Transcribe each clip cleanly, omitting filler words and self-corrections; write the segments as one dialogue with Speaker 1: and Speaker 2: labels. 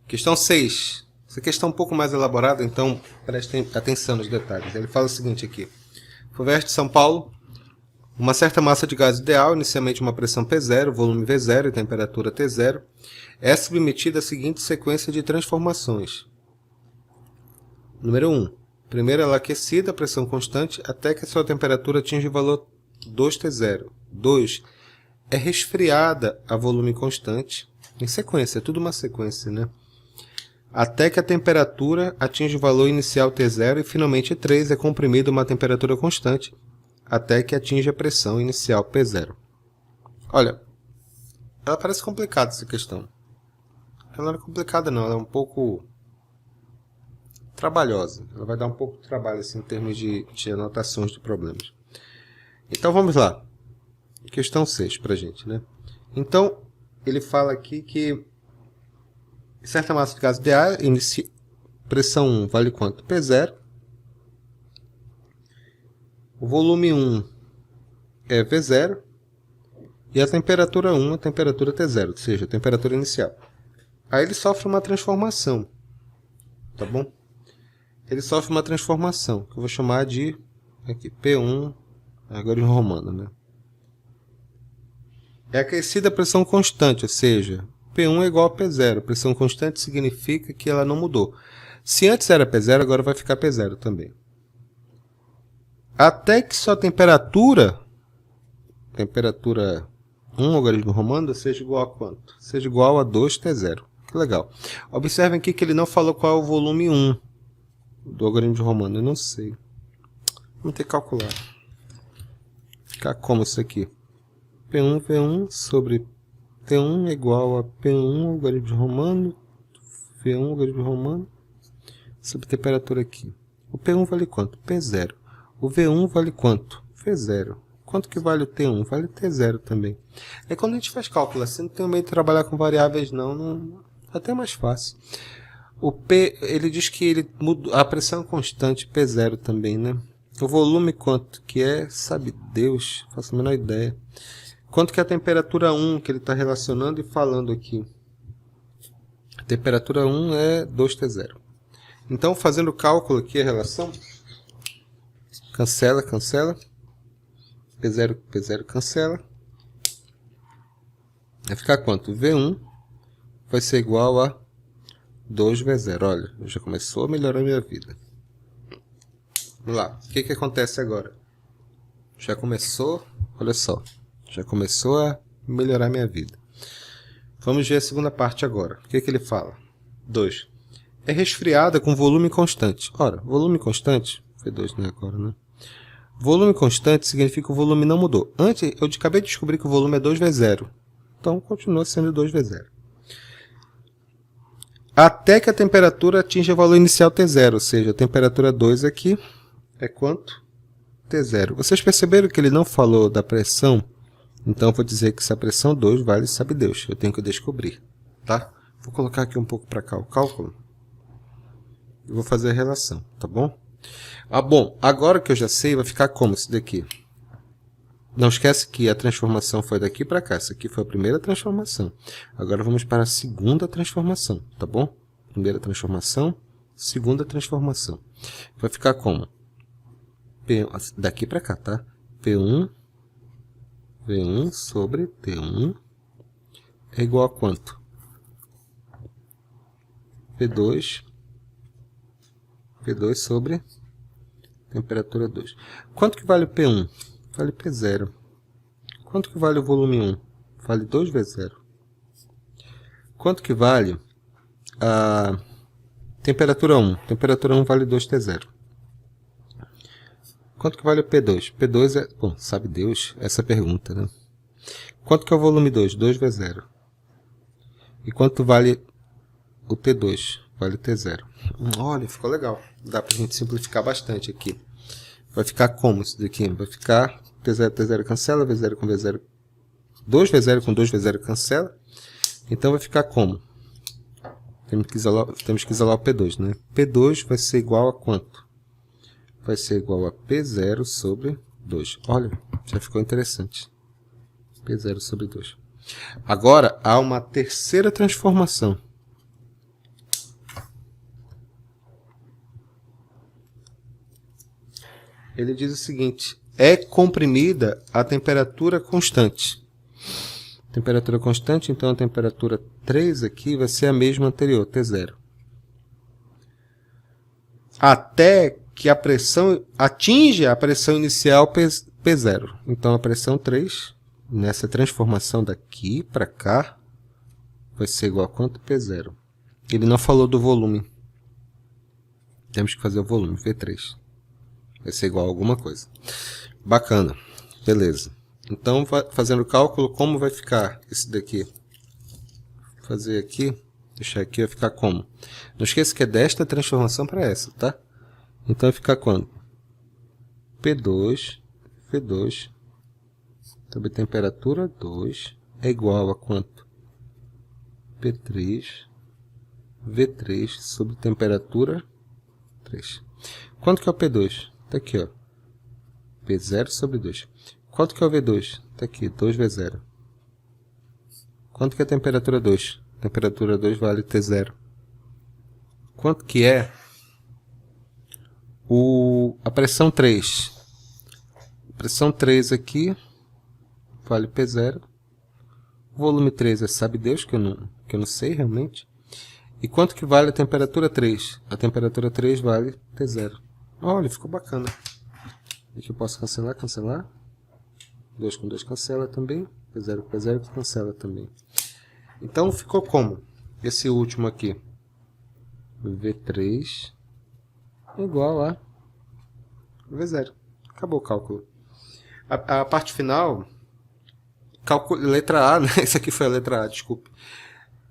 Speaker 1: Questão 6. Essa questão é um pouco mais elaborada, então prestem atenção nos detalhes. Ele fala o seguinte aqui. FUVEST de São Paulo, uma certa massa de gás ideal, inicialmente uma pressão P0, volume V0 e temperatura T0, é submetida à seguinte sequência de transformações. Número 1. Primeiro ela é aquecida a pressão constante até que a sua temperatura atinja o valor 2T0. 2. É resfriada a volume constante. Em sequência, é tudo uma sequência, né? Até que a temperatura atinja o valor inicial T0 e finalmente 3 é comprimida a uma temperatura constante até que atinja a pressão inicial P0. Olha, ela parece complicada essa questão. Ela não é complicada não, ela é um pouco trabalhosa. Ela vai dar um pouco de trabalho assim, em termos de anotações de problemas. Então vamos lá. Questão 6 pra gente, né? Então, ele fala aqui que certa massa de gás ideal, pressão 1 vale quanto? P0. O volume 1 é V0. E a temperatura 1 é a temperatura T0, ou seja, a temperatura inicial. Aí ele sofre uma transformação. Tá bom? Ele sofre uma transformação, que eu vou chamar de aqui, P1, agora em romano, né? É aquecida a pressão constante, ou seja, P1 é igual a P0. Pressão constante significa que ela não mudou. Se antes era P0, agora vai ficar P0 também. Até que sua temperatura 1 logaritmo romano, seja igual a quanto? Seja igual a 2T0. Que legal. Observem aqui que ele não falou qual é o volume 1 do logaritmo romano. Eu não sei. Vamos ter que calcular. Ficar como isso aqui? P1 V1 sobre T1 é igual a P1 logaritmo romano, V1 logaritmo romano, sobre temperatura aqui. O P1 vale quanto? P0. O V1 vale quanto? V0. Quanto que vale o T1? Vale T0 também. É quando a gente faz cálculo assim, não tem medo de trabalhar com variáveis não, até mais fácil. O P, ele diz que ele muda a pressão constante, P0 também, né? O volume quanto que é? Sabe Deus, faço a menor ideia. Quanto que é a temperatura 1 que ele está relacionando e falando aqui? A temperatura 1 é 2T0. Então, fazendo o cálculo aqui, a relação, cancela, cancela. P0, P0 cancela. Vai ficar quanto? V1 vai ser igual a 2V0. Olha, já começou a melhorar a minha vida. Vamos lá. O que acontece agora? Já começou, olha só. Já começou a melhorar a minha vida. Vamos ver a segunda parte agora. O que ele fala? 2. É resfriada com volume constante. Ora, volume constante, V2 não é agora, né? Volume constante significa que o volume não mudou. Antes, eu acabei de descobrir que o volume é 2V0. Então, continua sendo 2V0. Até que a temperatura atinja o valor inicial T0. Ou seja, a temperatura 2 aqui é quanto? T0. Vocês perceberam que ele não falou da pressão? Então, eu vou dizer que essa pressão 2 vale, sabe Deus. Eu tenho que descobrir. Tá? Vou colocar aqui um pouco para cá o cálculo. E vou fazer a relação. Tá bom? Bom, agora que eu já sei, vai ficar como isso daqui? Não esquece que a transformação foi daqui para cá. Essa aqui foi a primeira transformação. Agora vamos para a segunda transformação, tá bom? Primeira transformação, segunda transformação. Vai ficar como? Daqui para cá, tá? P1, V1 sobre T1 é igual a quanto? P2 sobre temperatura 2. Quanto que vale o P1? Vale P0. Quanto que vale o volume 1? Vale 2V0. Quanto que vale a temperatura 1? Temperatura 1 vale 2T0. Quanto que vale o P2? P2 é... Bom, sabe Deus essa pergunta, né? Quanto que é o volume 2? 2V0. E quanto vale o T2? Vale T0. Olha, ficou legal. Dá pra gente simplificar bastante aqui. Vai ficar como isso daqui? Vai ficar T0, T0 cancela, V0 com V0. 2V0 com 2V0 cancela. Então vai ficar como? Temos que isolar o P2, né? P2 vai ser igual a quanto? Vai ser igual a P0 sobre 2. Olha, já ficou interessante. P0 sobre 2. Agora, há uma terceira transformação. ele diz o seguinte: é comprimida a temperatura constante. Temperatura constante, então a temperatura 3 aqui vai ser a mesma anterior, T0. Até que a pressão atinja a pressão inicial P0. Então a pressão 3, nessa transformação daqui para cá, vai ser igual a quanto? P0. Ele não falou do volume. Temos que fazer o volume, V3. Vai ser igual a alguma coisa. Bacana. Beleza. Então, fazendo o cálculo, como vai ficar esse daqui? Vou fazer aqui, deixar aqui, vai ficar como? Não esqueça que é desta transformação para essa, tá? Então, vai ficar quanto? P2, V2, sobre temperatura 2, é igual a quanto? P3, V3, sobre temperatura 3. Quanto que é o P2? Está aqui, ó. P0 sobre 2. Quanto que é o V2? Está aqui, 2V0. Quanto que é a temperatura 2? Temperatura 2 vale T0. Quanto que é a pressão 3? Pressão 3 aqui vale P0. Volume 3 é sabe Deus, que eu não sei realmente. E quanto que vale a temperatura 3? A temperatura 3 vale T0. Olha, ficou bacana. Aqui eu posso cancelar, cancelar. 2 com 2 cancela também. P0 com P0 cancela também. Então ficou como? Esse último aqui. V3 igual a V0. Acabou o cálculo. A parte final, letra A, né? Essa aqui foi a letra A, desculpe.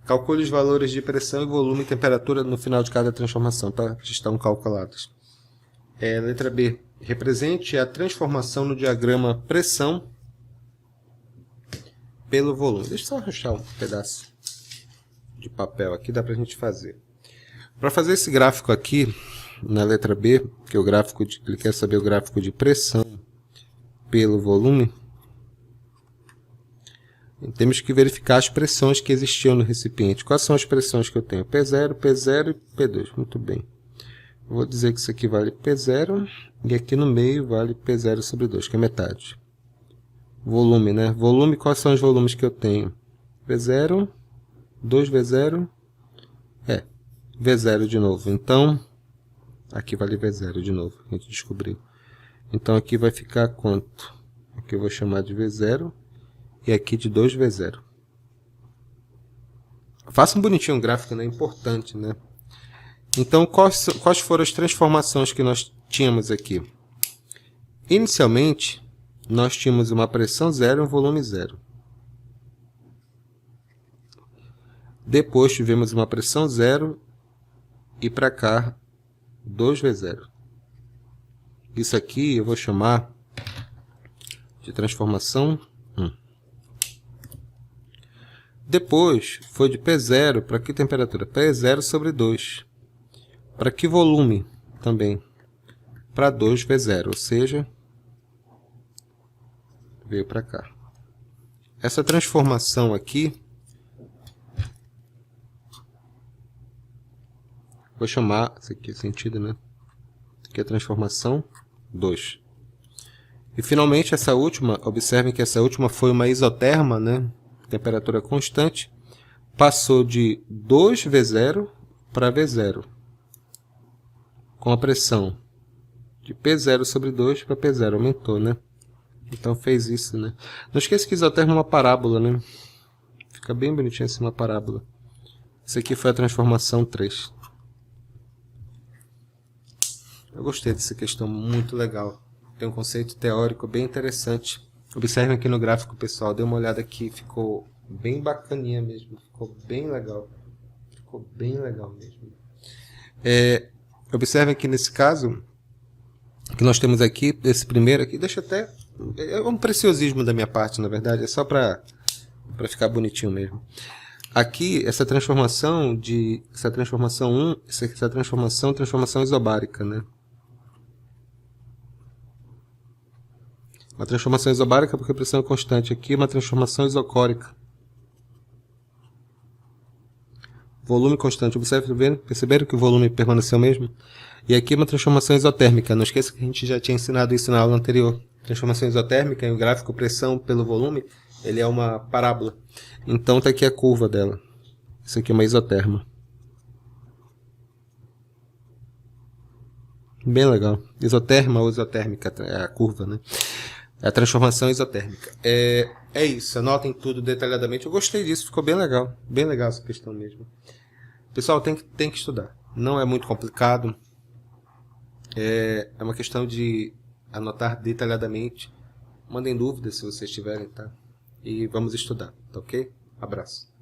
Speaker 1: Calcule os valores de pressão, volume e temperatura no final de cada transformação, tá? Já estão calculados. Letra B. Represente a transformação no diagrama pressão pelo volume. Deixa eu só arranchar um pedaço de papel aqui, dá pra gente fazer. Para fazer esse gráfico aqui, na letra B, que é o gráfico ele quer saber o gráfico de pressão pelo volume, temos que verificar as pressões que existiam no recipiente. Quais são as pressões que eu tenho? P0, P0 e P2. Muito bem. Vou dizer que isso aqui vale P0 e aqui no meio vale P0 sobre 2, que é metade. Volume, né? Volume, quais são os volumes que eu tenho? V0, 2V0, V0 de novo. Então, aqui vale V0 de novo, a gente descobriu. Então aqui vai ficar quanto? Aqui eu vou chamar de V0 e aqui de 2V0. Faça um bonitinho o gráfico, né? Importante, né? Então, quais foram as transformações que nós tínhamos aqui? Inicialmente, nós tínhamos uma pressão 0 e um volume 0. Depois tivemos uma pressão 0 e para cá 2V0. Isso aqui eu vou chamar de transformação 1. Depois foi de P0 para que temperatura? P0 sobre 2. Para que volume? Também. Para 2V0, ou seja, veio para cá. Essa transformação aqui, vou chamar, isso aqui é sentido, né? Aqui é a transformação 2. E finalmente essa última, observem que essa última foi uma isoterma, né? Temperatura constante, passou de 2V0 para V0. Com a pressão de P0 sobre 2 para P0, aumentou, né? Então fez isso, né? Não esqueça que isoterma é uma parábola, né? Fica bem bonitinho assim, uma parábola. Isso aqui foi a transformação 3. Eu gostei dessa questão, muito legal. Tem um conceito teórico bem interessante. Observem aqui no gráfico, pessoal. Dê uma olhada aqui, ficou bem bacaninha mesmo. Ficou bem legal. Ficou bem legal mesmo. Observem que nesse caso, que nós temos aqui, esse primeiro aqui, deixa até... É um preciosismo da minha parte, na verdade. É só para ficar bonitinho mesmo. Aqui, essa transformação 1, essa transformação isobárica, né? Uma transformação isobárica porque a pressão é constante. Aqui uma transformação isocórica. Volume constante. Perceberam que o volume permaneceu mesmo? E aqui uma transformação isotérmica. Não esqueça que a gente já tinha ensinado isso na aula anterior. Transformação isotérmica em um gráfico pressão pelo volume, ele é uma parábola. Então tá aqui a curva dela. Isso aqui é uma isoterma. Bem legal. Isoterma ou isotérmica, é a curva, né? É a transformação isotérmica. É isso, anotem tudo detalhadamente. Eu gostei disso, ficou bem legal. Bem legal essa questão mesmo. Pessoal, tem que estudar. Não é muito complicado. É uma questão de anotar detalhadamente. Mandem dúvidas se vocês tiverem, tá? E vamos estudar, tá ok? Abraço.